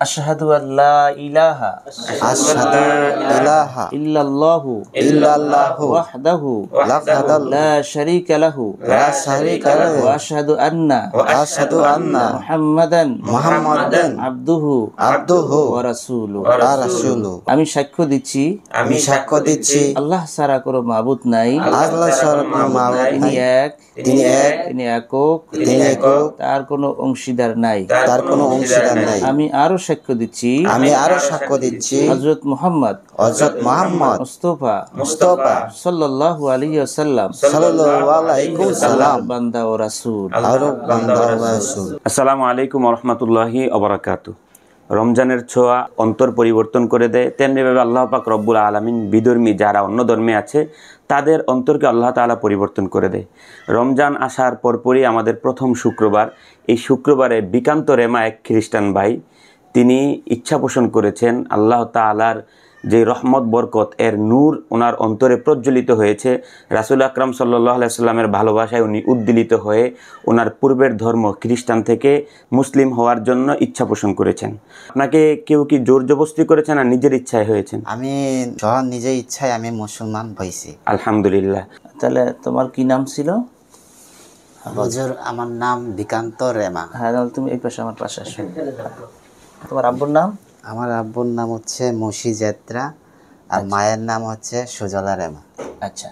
আশহাদু আল্লা ইলাহা আশহাদু ইলাহা ইল্লাল্লাহু ইল্লাল্লাহু ওয়াহদাহু ওয়াহদাহু লা শারীকা লাহু লা শারীকা লাহু ওয়া আশহাদু আন্না মুহাম্মাদান আবদুহু ওয়া রাসূলুহু। আমি সাক্ষ্য দিচ্ছি আল্লাহ ছাড়া কোনো মাবুদ নাই, আল্লাহ ছাড়া কোনো মাবুদ তিনি নাই, এক, তিনি এক, তিনি একক, তার কোনো অংশীদার নাই। তার কোনো অংশীদার নাই। আমি আরো সাক্ষ্য দিচ্ছি হযরত মুহাম্মদ মুস্তাফা সাল্লাল্লাহু আলাইহি ওয়াসাল্লাম বান্দা ও রাসূল। আসসালামু আলাইকুম ওয়া রাহমাতুল্লাহি ওয়া বারাকাতুহু। রমজানের ছোঁয়া অন্তর পরিবর্তন করে দেয়, তেমনিভাবে আল্লাহ পাক রব্বুল আলামিন বিধর্মী যারা অন্য ধর্মে আছে তাদের অন্তরকে আল্লাহ তাআলা পরিবর্তন করে দেয়। রমজান আসার পরপরই আমাদের প্রথম শুক্রবার, এই শুক্রবারে বিকান্ত রেমা এক খ্রিস্টান ভাই, তিনি ইচ্ছা পোষণ করেছেন আল্লাহ তাআলার যে রহমত বরকত এর নূর ওনার অন্তরে প্রজ্বলিত হয়েছে। রাসূল আকরাম সাল্লাল্লাহু আলাইহি সাল্লামের ভালোবাসায় উনি উদ্দীলিত হয়ে ওনার পূর্বের ধর্ম খ্রিস্টান থেকে মুসলিম হওয়ার জন্য ইচ্ছা পোষণ করেছেন। আপনাকে কেউ কি জোর জবরদস্তি করেছেন আর নিজের ইচ্ছায় হয়েছেন? আমি নিজের ইচ্ছায় আমি মুসলমান হয়েছি। আলহামদুলিল্লাহ। তাহলে তোমার কি নাম ছিল? হুজুর, আমার নাম বিকান্ত রেমা। হ্যাঁ, তুমি এই পাশে আমার পাশে আসো। তোমার আব্বুর নাম? আমার আব্বুর নাম হচ্ছে মুশি জেত্রা আর মায়ের নাম হচ্ছে সুজলা রেমা। আচ্ছা,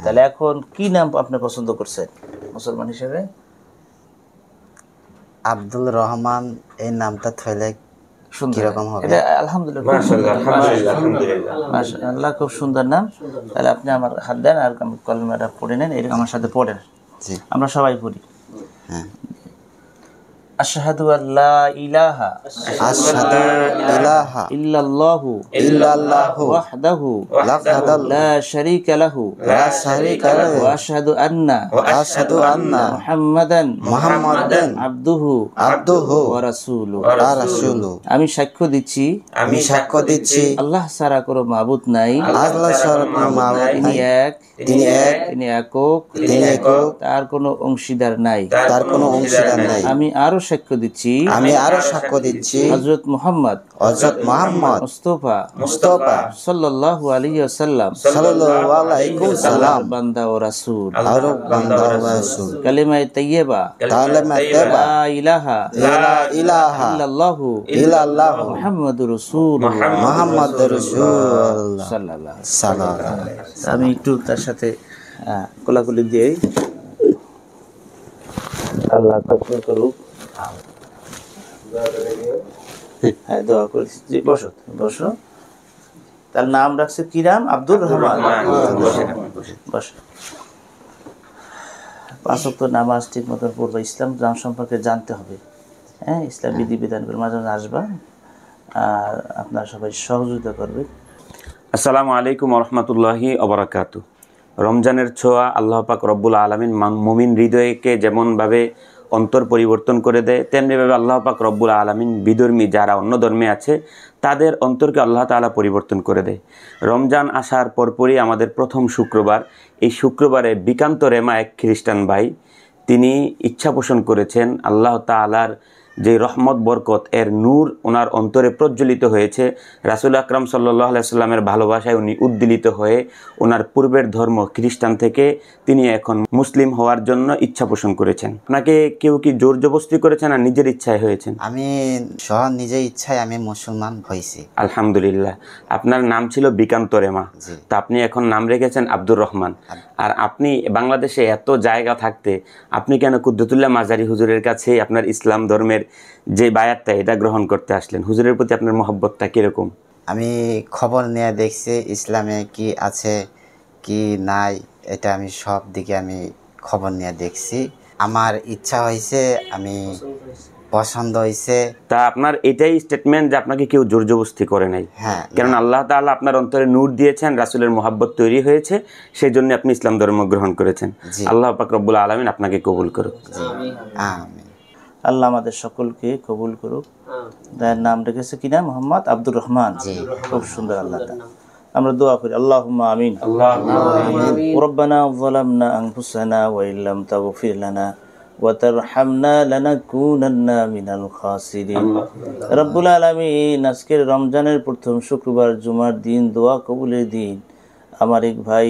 তাহলে এখন কি নাম আপনি পছন্দ করছেন মুসলমান হিসেবে? আব্দুল রহমান এই নামটা থইলে কিরকম হবে? আলহামদুলিল্লাহ, মাশাআল্লাহ, খুব সুন্দর নাম। তাহলে আপনি আমার হাত দেন আর কলমাটা পড়ে নেন, এরকম আমার সাথে পড়েন। আমরা সবাই পড়ি। হ্যাঁ। আশহাদু আল্লা ইলাহা ইল্লাল্লাহু ওয়াহদাহু লা শারীকা লাহু ওয়া আশহাদু আন্না মুহাম্মাদান আবদুহু ওয়া রাসূলুহু। আমি সাক্ষ্য দিচ্ছি আল্লাহ ছাড়া কোনো মাবুদ নাই, তিনি এক, তিনি একক, তার কোনো অংশীদার নাই। আমি আরো সাক্ষ্য দিচ্ছি হযরত মুহাম্মদ মুস্তাফা সাল্লাল্লাহু আলাইহি ওয়াসাল্লাম বান্দা ও রাসূল। কালিমায়ে তাইয়্যিবা লা ইলাহা ইল্লাল্লাহু মুহাম্মাদুর রাসূলুল্লাহ সাল্লাল্লাহু। আমি একটু তার সাথে কোলাকুলি দিয়ে আল্লাহ কবুল করুক। হ্যাঁ, দোয়া করেছি। জি, বসো বসো। তার নাম রাখছে কি নাম? আব্দুর রহমান। বসো। 5 ওয়াক্ত নামাজ ঠিক মতো পড়বা, ইসলাম ধর্ম সম্পর্কে জানতে হবে। হ্যাঁ, ইসলাম বিধিবিধানগুলো মাঝে মাঝে আসবা, আর আপনারা সবাই সহযোগিতা করবে। আসসালামু আলাইকুম ওয়া রাহমাতুল্লাহি ওয়া বারাকাতুহু। রমজানের ছোঁয়া আল্লাহ পাক রব্বুল আলামিন মুমিন হৃদয়কে যেমনভাবে অন্তর পরিবর্তন করে দেয়, তেমনিভাবে আল্লাহ পাক রব্বুল আলামিন বিধর্মী যারা অন্য ধর্মে আছে তাদের অন্তরকে আল্লাহ তাআলা পরিবর্তন করে দেয়। রমজান আসার পরপরই আমাদের প্রথম শুক্রবার, এই শুক্রবারে বিকান্ত রেমা এক খ্রিস্টান ভাই, তিনি ইচ্ছা পোষণ করেছেন আল্লাহ তাআলার যে রহমত বরকত এর নূর ওনার অন্তরে প্রজ্বলিত হয়েছে। রাসূল আকরাম সাল্লাল্লাহু আলাইহি সাল্লামের ভালোবাসায় উনি উদ্দীলিত হয়ে ওনার পূর্বের ধর্ম খ্রিস্টান থেকে তিনি এখন মুসলিম হওয়ার জন্য ইচ্ছা পোষণ করেছেন। আপনাকে কেউ কি জোর জবরদস্তি করেছেন আর নিজের ইচ্ছায় হয়েছেন? আমি নিজের ইচ্ছায় আমি মুসলমান হয়েছি। আলহামদুলিল্লাহ। আপনার নাম ছিল বিকান্ত রেমা, তা আপনি এখন নাম রেখেছেন আব্দুর রহমান। আর আপনি বাংলাদেশে এত জায়গা থাকতে আপনি কেন কুদ্দুতুল্লাহ মাজারি হুজুরের কাছে আপনার ইসলাম ধর্মের যে বায়াতটা এটা গ্রহণ করতে আসলেন? হুজুরের প্রতি আপনার মহব্বতটা কিরকম? আমি খবর নিয়ে দেখছি ইসলামে কি আছে কি নাই, এটা আমি সব দিকে আমি খবর নিয়ে দেখছি। আমার ইচ্ছা হয়েছে, আমি পছন্দ হয়েছে। তা আপনার এটাই স্টেটমেন্ট যে আপনাকে কেউ জোর জবরদস্তি করে নাই? হ্যাঁ, কারণ আল্লাহ তাআলা আপনার অন্তরে নূর দিয়েছেন, রাসূলের মহব্বত তৈরি হয়েছে, সেই জন্য আপনি ইসলাম ধর্ম গ্রহণ করেছেন। আল্লাহ পাক রব্বুল আলামিন আপনাকে কবুল করুক। আমিন। আল্লাহ আমাদের সকলকে কবুল করুক। তার নাম রেখেছে কিনা? মোহাম্মদ আব্দুর রহমান। খুব সুন্দর। আল্লাহ তাআলা, আমরা দোয়া করি আল্লাহুম্মা আমিন। রব্বানা যালামনা আনফুসানা ওয়া ইল্লাম তাগফির লানা وترحمنا لنكونن من الخاسرين রব্বুল আলামিন আজকের রমজানের প্রথম শুক্রবার জুমার দিন দোয়া কবুলের দিন আমার এক ভাই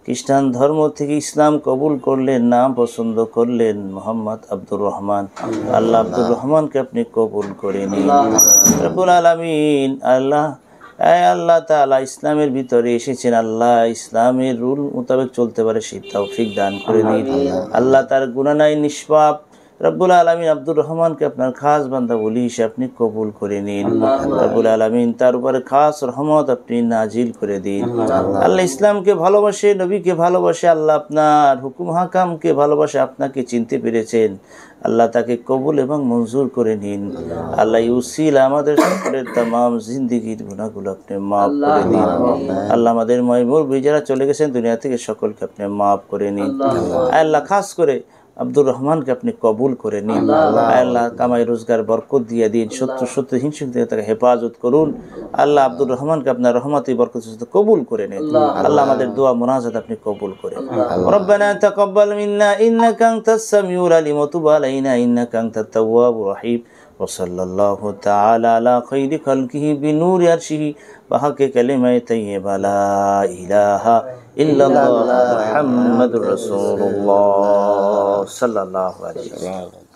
খ্রিস্টান ধর্ম থেকে ইসলাম কবুল করলেন নাম পছন্দ করলেন মোহাম্মদ আব্দুর রহমান আল্লাহ আব্দুর রহমানকে আপনি কবুল করে নিন রব্বুল আলামিন আল্লাহ আল্লাহ তাআলা ইসলামের ভিতরে এসেছেন আল্লাহ ইসলামের রুল মোতাবেক চলতে পারে সেই তৌফিক দান করে দিন আল্লাহ তার গুনাহ নাই নিষ্পাপ রব্বুল আলামিন আব্দুর রহমানকে আপনার খাস বান্দা বলি হিসেবে আপনি কবুল করে নিন রব্বুল আলামিন তার উপরে খাস রহমত আপনি নাজিল করে দিন আল্লাহ ইসলামকে ভালোবাসে নবীকে ভালোবাসে আল্লাহ আপনার হুকুম হাকামকে ভালোবাসে আপনাকে চিনতে পেরেছেন আল্লাহ তাকে কবুল এবং মঞ্জুর করে নিন আল্লাহ ইউসিল আমাদের সকলের तमाम জিন্দেগীর গুনাহগুলো আপনি maaf করে দিন আল্লাহ আমাদের মুরব্বি যারা চলে গেছেন দুনিয়া থেকে সকলকে আপনি maaf করে নিন আল্লাহ খাস করে আব্দুর রহমানকে আপনি কবুল করে নিন আল্লাহ কামাই রোজগার বরকত দিয়ে দিন শত্রু হিংসা থেকে তাকে হেফাজত করুন আল্লাহ আব্দুর রহমানকে আপনার রহমতি বরকত সাথে কবুল করে নিন আল্লাহ আমাদের দোয়া মুনাজাত আপনি কবুল করেন রব্বানা তাকাব্বাল মিন্না ইন্নাকা আনতাস সামিউল আলিম ওয়া তুব আলাইনা ইন্নাকা আনতাত তাওয়াবুর রহিম ওয়া সাল্লাল্লাহু তাআলা আলা খাইরি খালকিহি বিনূরি আরশিহি ওয়া হাক্কি কালিমাতি তাইয়্যিবা লা ইলাহা ইল্লাল্লাহ মুহাম্মাদুর রাসূলুল্লাহ সাল্লাল্লাহু আলাইহি ওয়াসাল্লাম